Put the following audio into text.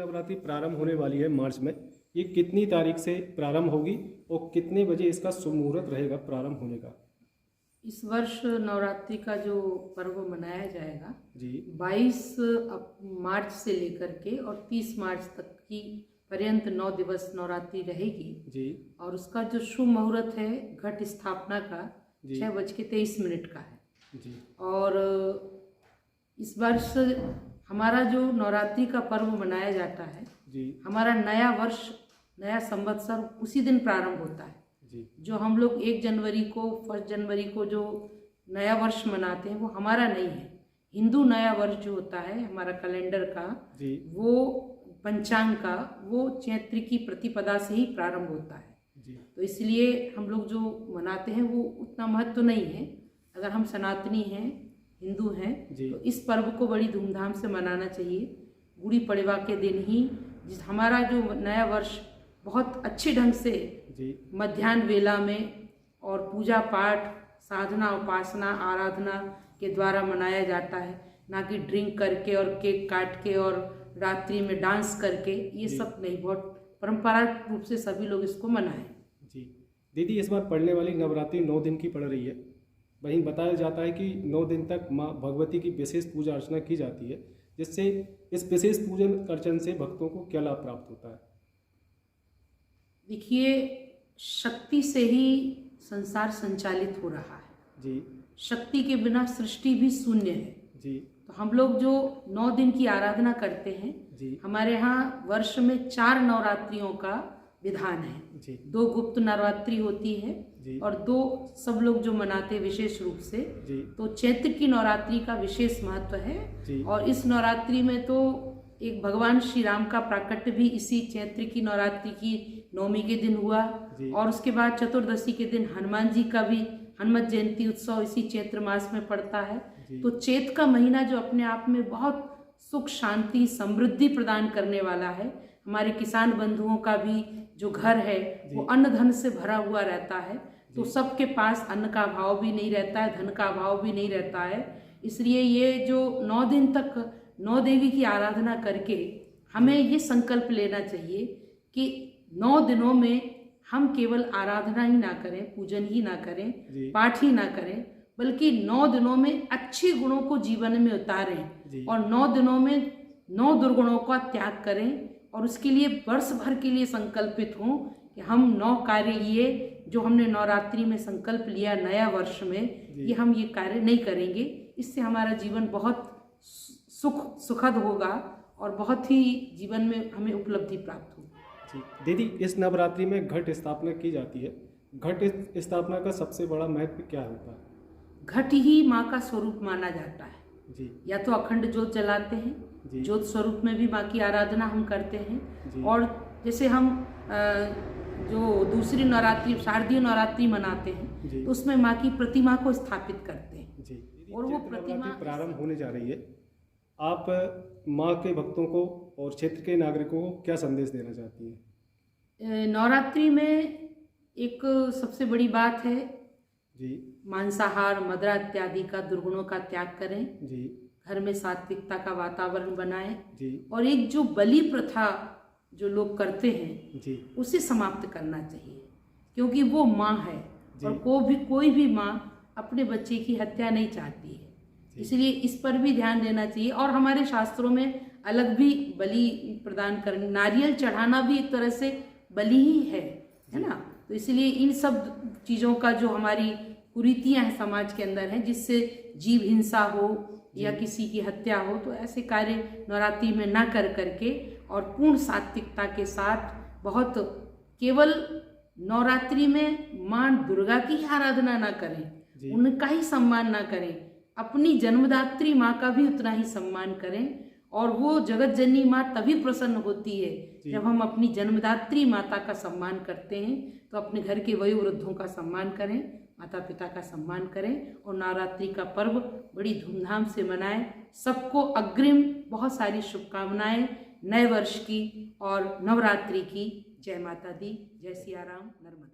नवरात्रि प्रारंभ होने वाली है मार्च में। ये कितनी तारीख से प्रारंभ होगी और कितने बजे इसका शुभ मुहूर्त रहेगा प्रारंभ होने का? इस वर्ष नवरात्रि का जो पर्व मनाया जाएगा जी 22 मार्च से लेकर के और 30 मार्च तक की पर्यंत 9 दिवस नवरात्रि रहेगी। जी और उसका जो शुभ मुहूर्त है घट स्थापना का जी 6:23 का है। जी और इस वर्ष हमारा जो नवरात्रि का पर्व मनाया जाता है, जी हमारा नया वर्ष, नया संवत्सर उसी दिन प्रारंभ होता है। जी जो हम लोग 1 जनवरी को जो नया वर्ष मनाते हैं वो हमारा नहीं है। हिंदू नया वर्ष जो होता है हमारा कैलेंडर का, जी वो पंचांग का, वो चैत्र की प्रतिपदा से ही प्रारंभ होता है। जी तो इसलिए हम लोग जो मनाते हैं वो उतना महत्व नहीं है। अगर हम सनातनी हैं, हिंदू हैं, तो इस पर्व को बड़ी धूमधाम से मनाना चाहिए। गुड़ी पड़वा के दिन ही हमारा जो नया वर्ष बहुत अच्छे ढंग से मध्याह्न वेला में और पूजा पाठ, साधना, उपासना, आराधना के द्वारा मनाया जाता है, ना कि ड्रिंक करके और केक काट के और रात्रि में डांस करके। ये सब नहीं, बहुत परंपरागत रूप से सभी लोग इसको मनाएं। जी दीदी, इस बार पड़ने वाली नवरात्रि 9 दिन की पड़ रही है। वहीं बताया जाता है कि 9 दिन तक माँ भगवती की विशेष पूजा अर्चना की जाती है, जिससे इस विशेष पूजन अर्चन से भक्तों को क्या लाभ प्राप्त होता है? देखिए, शक्ति से ही संसार संचालित हो रहा है। जी शक्ति के बिना सृष्टि भी शून्य है। जी तो हम लोग जो 9 दिन की आराधना करते हैं, जी हमारे यहाँ वर्ष में 4 नवरात्रियों का विधान है। जी 2 गुप्त नवरात्रि होती है जी और 2 सब लोग जो मनाते हैं विशेष रूप से। जी तो चैत्र की नवरात्रि का विशेष महत्व है। जी और इस नवरात्रि में तो एक भगवान श्री राम का प्राकट्य भी इसी चैत्र की नवरात्रि की 9वीं के दिन हुआ। और उसके बाद चतुर्दशी के दिन हनुमान जी का भी हनुमत जयंती उत्सव इसी चैत्र मास में पड़ता है। तो चैत्र का महीना जो अपने आप में बहुत सुख, शांति, समृद्धि प्रदान करने वाला है। हमारे किसान बंधुओं का भी जो घर है वो अन्न धन से भरा हुआ रहता है। तो सबके पास अन्न का अभाव भी नहीं रहता है, धन का अभाव भी नहीं रहता है। इसलिए ये जो 9 दिन तक 9 देवी की आराधना करके हमें ये संकल्प लेना चाहिए कि 9 दिनों में हम केवल आराधना ही ना करें, पूजन ही ना करें, पाठ ही ना करें, बल्कि 9 दिनों में अच्छे गुणों को जीवन में उतारें और 9 दिनों में 9 दुर्गुणों का त्याग करें। और उसके लिए वर्ष भर के लिए संकल्पित हों कि हम 9 कार्य, ये जो हमने नवरात्रि में संकल्प लिया नया वर्ष में, ये हम ये कार्य नहीं करेंगे। इससे हमारा जीवन बहुत सुखद होगा और बहुत ही जीवन में हमें उपलब्धि प्राप्त होगी। जी दीदी, इस नवरात्रि में घट स्थापना की जाती है। घट स्थापना का सबसे बड़ा महत्व क्या होता है? घट ही माँ का स्वरूप माना जाता है। जी या तो अखंड ज्योत जलाते हैं, ज्योत स्वरूप में भी माँ की आराधना हम करते हैं। और जैसे हम जो दूसरी नवरात्रि, शारदीय नवरात्रि मनाते हैं, तो उसमें माँ की प्रतिमा को स्थापित करते हैं। जी और वो प्रतिमा प्रारंभ होने जा रही है। आप माँ के भक्तों को और क्षेत्र के नागरिकों को क्या संदेश देना चाहती हैं? नवरात्रि में एक सबसे बड़ी बात है, जी मांसाहार, मदिरा इत्यादि का, दुर्गुणों का त्याग करें। जी घर में सात्विकता का वातावरण बनाएं। जी और एक जो बलि प्रथा जो लोग करते हैं जी उसे समाप्त करना चाहिए, क्योंकि वो माँ है और कोई भी माँ अपने बच्चे की हत्या नहीं चाहती है। इसलिए इस पर भी ध्यान देना चाहिए। और हमारे शास्त्रों में अलग भी बलि प्रदान करना, नारियल चढ़ाना भी एक तरह से बलि ही है ना। तो इसलिए इन सब चीज़ों का जो हमारी कुरीतियाँ हैं समाज के अंदर हैं, जिससे जीव हिंसा हो या किसी की हत्या हो, तो ऐसे कार्य नवरात्रि में ना करके और पूर्ण सात्विकता के साथ, बहुत केवल नवरात्रि में माँ दुर्गा की ही आराधना ना करें, उनका ही सम्मान ना करें, अपनी जन्मदात्री माँ का भी उतना ही सम्मान करें। और वो जगत जननी माँ तभी प्रसन्न होती है जब हम अपनी जन्मदात्री माता का सम्मान करते हैं। तो अपने घर के वयोवृद्धों का सम्मान करें, माता पिता का सम्मान करें और नवरात्रि का पर्व बड़ी धूमधाम से मनाएं। सबको अग्रिम बहुत सारी शुभकामनाएं नए वर्ष की और नवरात्रि की। जय माता दी, जय सिया राम, नर्मदा।